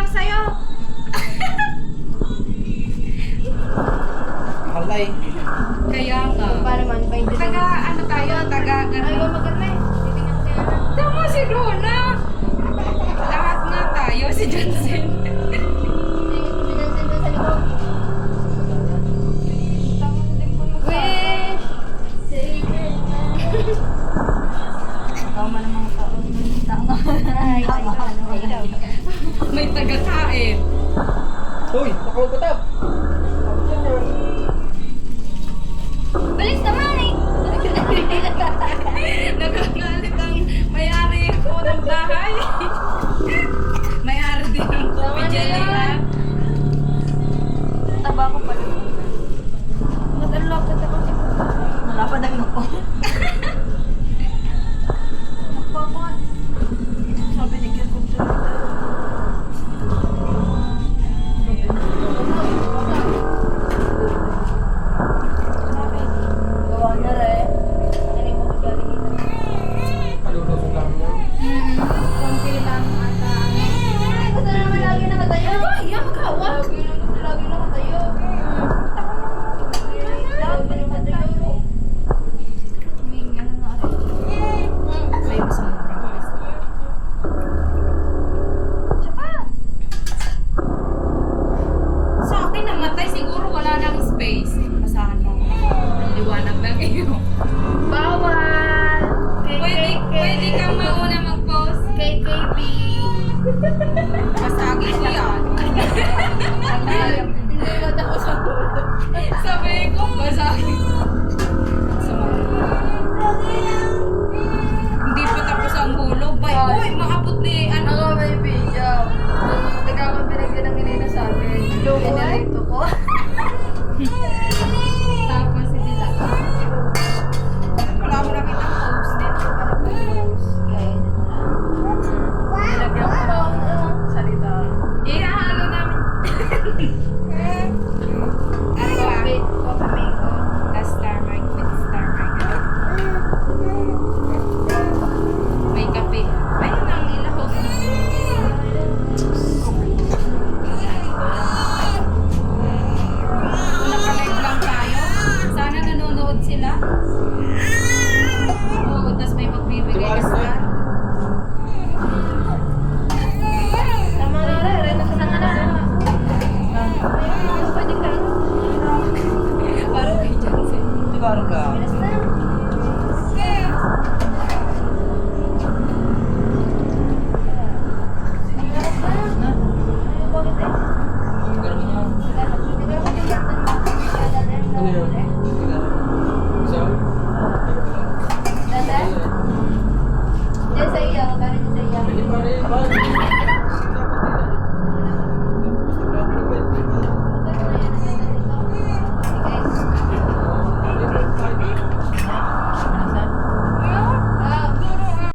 sa'yo. Halay. Kaya nga. Para man, pa hindi. Taga, ano tayo? Taga, Ayaw maganda eh. Titingnan ko kaya na. Tama si Luna. Lahat nga tayo, si Johnson. Sinansin doon sa likod. Tama din ko na Wish! Si Adrian. Tama ng mga tao. Tama. Ay, ay, May taga-kain. Uy, nakaupatab. Bilis naman eh! Nagagalit ang may-ari ko ng bahay. May-ari din ng coffee jelly na. Taba ko pala. Mag-unlock na tapos ito. Wala pa dami ko. Nagpapat. Sabi ni Kir kung Gawa na rin. Ano yung mga galing ito? Palulusong lang mo. Konti lang ata. Ay, gusto naman lagi nakatayo. Iya, magkawak. Lagi nakatayo. Lagi nakatayo. may ano na rin. May masama na rin. Sa akin namatay, siguro wala nang space. Basahan mo. Ang liwanag lang iyo. Bawal! Pwede kang mauna mag-post. KKB. Basagin ko yan. Hindi na tapos ang dulo. Sabi ko, basagin. Hindi pa tapos ang hulog. Bay, uy, maabot ni ano. Ako may video. Teka ako binigyan ng Elena sa amin. Generate ko. Tapos hindi lang. Wala ko nakita ang post net. Nilagyan ko ng salita. Ihahalo namin. Ano ba? Coffee mango. The Star Mark with Star Mark. May kape. Ayun ang ilahog. Kung naka-live lang tayo, sana nanonood sila. Oo, tas may magbibigay ka sila. Tama na rin. Rena sa na. Pwede ka. Parang kay Johnson. Sigaro lang. Bilis na. Ano yun?